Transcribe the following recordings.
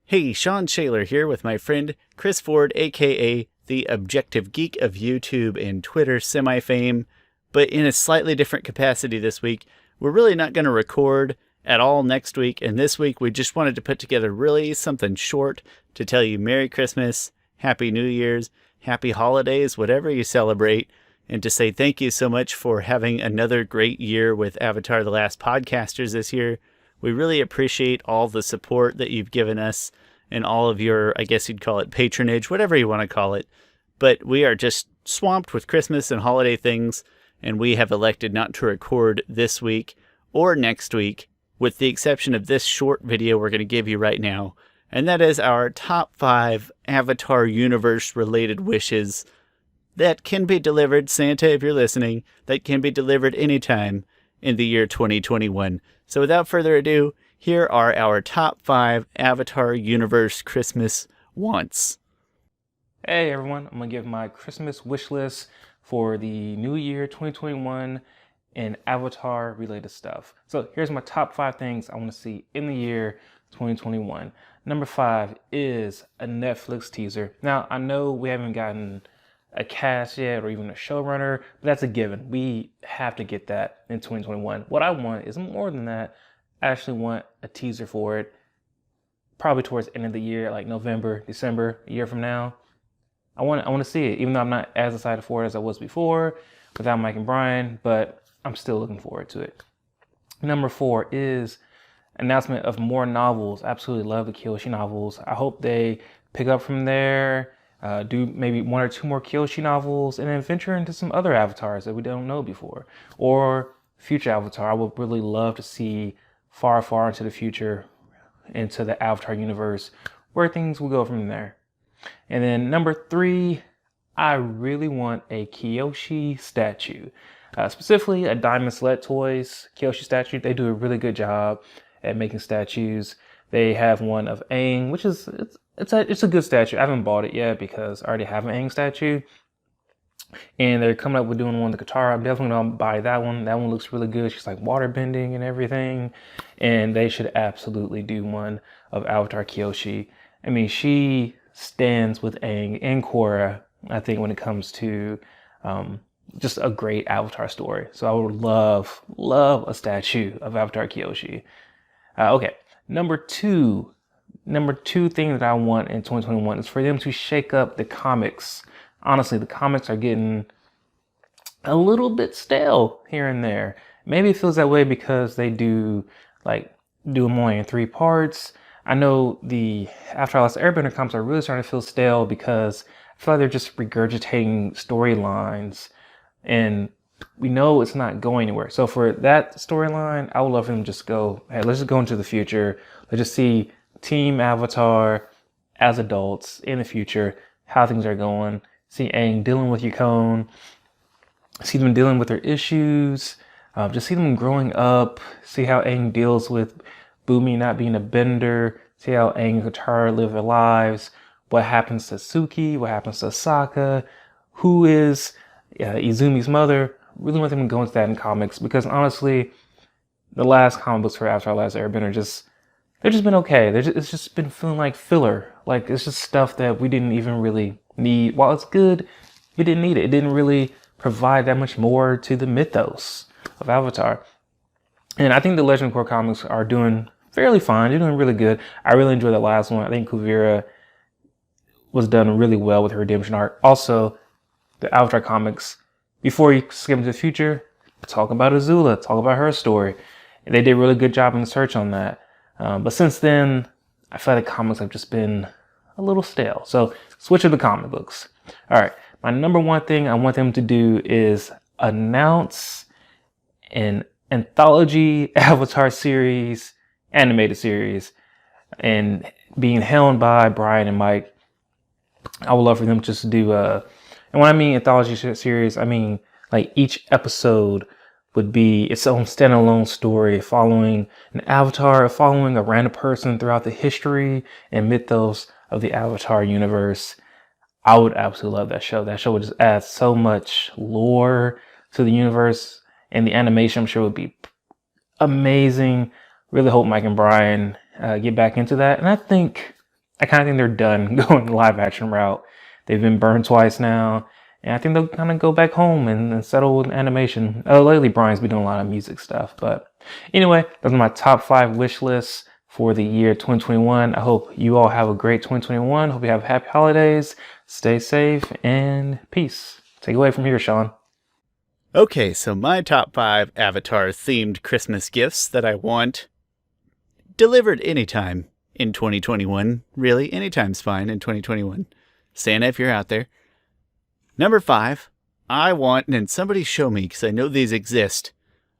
Hey, Sean Shaler here with my friend Chris Ford, aka the Objective Geek of YouTube and Twitter semi-fame, but in a slightly different capacity this week. We're really not going to record at all next week, and this week we just wanted to put together really something short to tell you Merry Christmas, Happy New Year's, Happy Holidays, whatever you celebrate, and to say thank you so much for having another great year with Avatar: The Last Podcasters this year. We really appreciate all the support that you've given us and all of your, I guess you'd call it patronage, whatever you want to call it. But we are just swamped with Christmas and holiday things, and we have elected not to record this week or next week, with the exception of this short video we're going to give you right now. And that is our top 5 Avatar universe related wishes that can be delivered, Santa, if you're listening, that can be delivered anytime in the year 2021. So without further ado, here are our top 5 Avatar Universe Christmas wants. Hey everyone, I'm going to give my Christmas wish list for the new year 2021 and Avatar related stuff. So here's my top 5 things I want to see in the year 2021. Number 5 is a Netflix teaser. Now, I know we haven't gotten a cast yet or even a showrunner, but that's a given. We have to get that in 2021. What I want is more than that. I actually want a teaser for it probably towards the end of the year, like November, December, a year from now. I want to see it, even though I'm not as excited for it as I was before without Mike and Bryan, but I'm still looking forward to it. Number 4 is announcement of more novels. Absolutely love the Kyoshi novels. I hope they pick up from there. Do maybe 1 or 2 more Kyoshi novels, and then venture into some other avatars that we don't know before, or future Avatar. I would really love to see far, far into the future, into the Avatar universe, where things will go from there. And then number 3, I really want a Kyoshi statue, specifically a Diamond Select Toys Kyoshi statue. They do a really good job at making statues. They have one of Aang, which is it's a good statue. I haven't bought it yet because I already have an Aang statue. And they're coming up with doing one with the Katara. I'm definitely gonna buy that one. That one looks really good. She's like water bending and everything. And they should absolutely do one of Avatar Kyoshi. I mean, she stands with Aang and Korra, I think, when it comes to just a great Avatar story. So I would love a statue of Avatar Kyoshi. Okay, number two thing that I want in 2021 is for them to shake up the comics. Honestly, the comics are getting a little bit stale here and there. Maybe it feels that way because they do them only in 3 parts. I know the After Last Airbender comics are really starting to feel stale because I feel like they're just regurgitating storylines, and we know it's not going anywhere. So for that storyline, I would love for them to just go, hey, let's just go into the future. Let's just see Team Avatar as adults in the future, how things are going. See Aang dealing with Yukon, see them dealing with their issues, just see them growing up, see how Aang deals with Bumi not being a bender, see how Aang and Katara live their lives, what happens to Suki, what happens to Sokka, who is Izumi's mother. Really want them to go into that in comics, because honestly, the last comic books for After Last Airbender they've just been okay. It's just been feeling like filler. Like, it's just stuff that we didn't even really need. While it's good, we didn't need it. It didn't really provide that much more to the mythos of Avatar. And I think the Legend Core comics are doing fairly fine. They're doing really good. I really enjoyed the last one. I think Kuvira was done really well with her redemption arc. Also, the Avatar comics, before you skip into the future, talk about Azula, talk about her story. And they did a really good job in the search on that. But since then, I feel like the comics have just been a little stale. So switch to the comic books. All right, my number 1 thing I want them to do is announce an anthology Avatar series, animated series, and being helmed by Bryan and Mike. I would love for them just to do and when I mean anthology series, I mean like each episode would be its own standalone story, following an avatar, following a random person throughout the history and mythos of the Avatar universe. I would absolutely love that show. That show would just add so much lore to the universe, and the animation, I'm sure, would be amazing. Really hope Mike and Bryan get back into that. And I think I kind of think they're done going the live action route. They've been burned twice now, and I think they'll kind of go back home and settle with animation. Lately, Bryan's been doing a lot of music stuff, but anyway, those are my top 5 wish lists for the year 2021. I hope you all have a great 2021. Hope you have happy holidays. Stay safe and peace. Take it away from here, Sean. Okay, so my top 5 Avatar-themed Christmas gifts that I want delivered anytime in 2021. Really, anytime's fine in 2021. Santa, if you're out there. Number 5, I want, and somebody show me because I know these exist,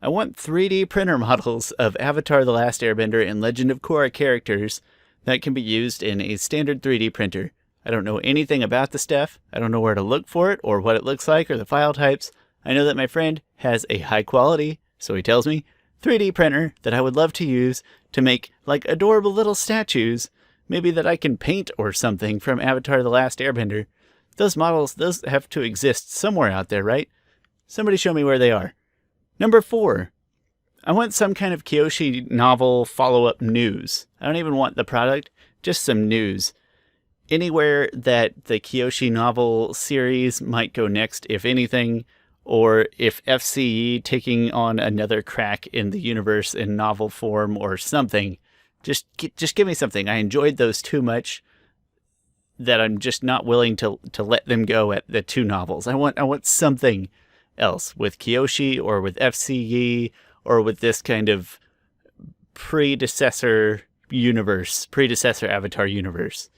I want 3D printer models of Avatar: The Last Airbender and Legend of Korra characters that can be used in a standard 3D printer. I don't know anything about the stuff. I don't know where to look for it or what it looks like or the file types. I know that my friend has a high quality, so he tells me, 3D printer that I would love to use to make like adorable little statues, maybe that I can paint or something from Avatar: The Last Airbender. Those models, those have to exist somewhere out there, right? Somebody show me where they are. Number 4, I want some kind of Kyoshi novel follow-up news. I don't even want the product, just some news. Anywhere that the Kyoshi novel series might go next, if anything, or if FCE taking on another crack in the universe in novel form or something. Just give me something. I enjoyed those too much that I'm just not willing to let them go at the 2 novels. I want something else with Kyoshi or with FCE or with this kind of predecessor Avatar universe.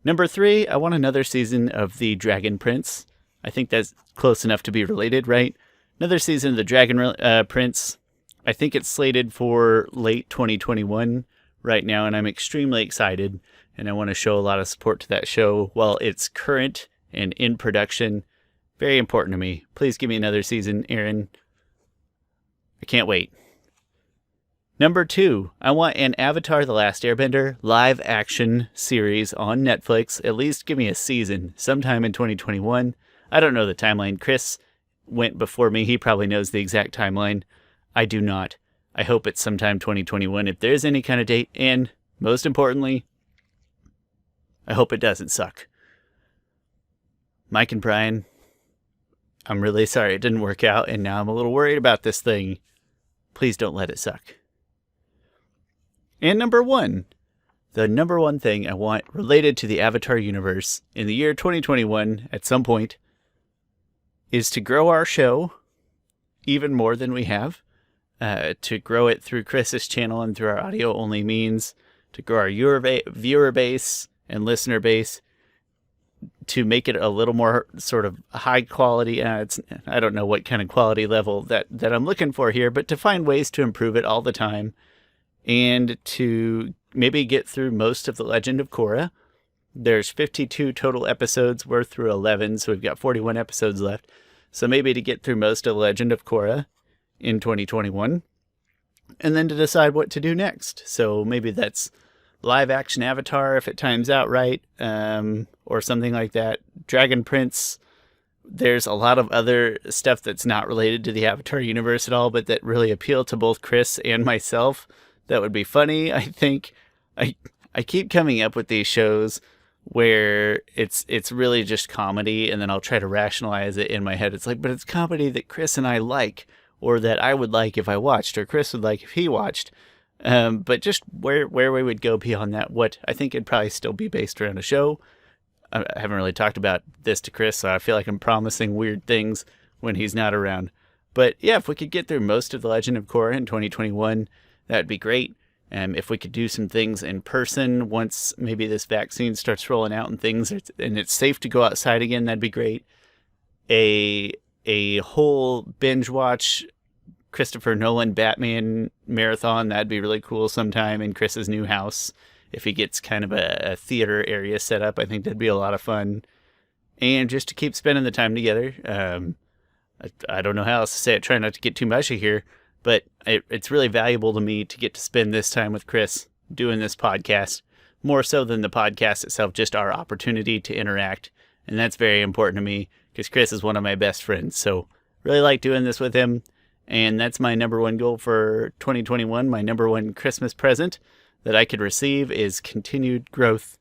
Number 3, I want another season of the Dragon Prince. I think that's close enough to be related, right? Another season of the Dragon Prince. I think it's slated for late 2021 right now, and I'm extremely excited, and I want to show a lot of support to that show while it's current and in production. Very important to me. Please give me another season, Aaron. I can't wait. Number 2, I want an Avatar: The Last Airbender live action series on Netflix. At least give me a season sometime in 2021. I don't know the timeline. Chris went before me. He probably knows the exact timeline. I do not. I hope it's sometime 2021 if there's any kind of date. And most importantly, I hope it doesn't suck. Mike and Bryan, I'm really sorry it didn't work out, and now I'm a little worried about this thing. Please don't let it suck. And number 1, the number 1 thing I want related to the Avatar universe in the year 2021 at some point is to grow our show even more than we have, to grow it through Chris's channel and through our audio-only means, to grow our viewer base and listener base, to make it a little more sort of high quality. I don't know what kind of quality level that I'm looking for here, but to find ways to improve it all the time and to maybe get through most of the Legend of Korra. There's 52 total episodes. We're through 11, so we've got 41 episodes left. So maybe to get through most of the Legend of Korra in 2021, and then to decide what to do next. So maybe that's live action Avatar if it times out right, or something like that. Dragon Prince. There's a lot of other stuff that's not related to the Avatar universe at all, but that really appeal to both Chris and myself. That would be funny. I think I keep coming up with these shows where it's really just comedy, and then I'll try to rationalize it in my head. It's like, but it's comedy that Chris and I like, or that I would like if I watched, or Chris would like if he watched. But just where we would go beyond that, what I think it'd probably still be based around a show. I haven't really talked about this to Chris, so I feel like I'm promising weird things when he's not around. But yeah, if we could get through most of The Legend of Korra in 2021, that'd be great. If we could do some things in person once maybe this vaccine starts rolling out and things, and it's safe to go outside again, that'd be great. A whole binge watch Christopher Nolan Batman marathon, that'd be really cool sometime in Chris's new house. If he gets kind of a theater area set up, I think that'd be a lot of fun. And just to keep spending the time together. I don't know how else to say it, try not to get too mushy here, but it's really valuable to me to get to spend this time with Chris doing this podcast, more so than the podcast itself, just our opportunity to interact. And that's very important to me because Chris is one of my best friends. So really like doing this with him. And that's my number 1 goal for 2021, my number 1 Christmas present that I could receive is continued growth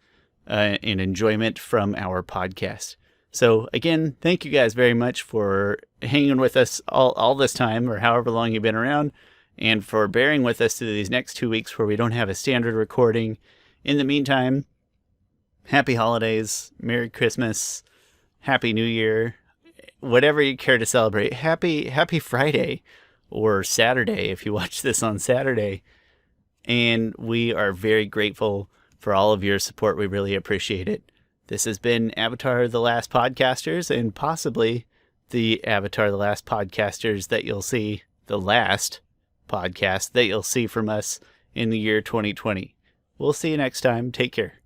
and enjoyment from our podcast. So again, thank you guys very much for hanging with us all this time, or however long you've been around, and for bearing with us through these next 2 weeks where we don't have a standard recording. In the meantime, happy holidays, Merry Christmas, Happy New Year, whatever you care to celebrate. Happy Friday or Saturday if you watch this on Saturday. And we are very grateful for all of your support. We really appreciate it. This has been Avatar The Last Podcasters, and possibly the Avatar The Last Podcasters that you'll see, the last podcast that you'll see from us in the year 2020. We'll see you next time. Take care.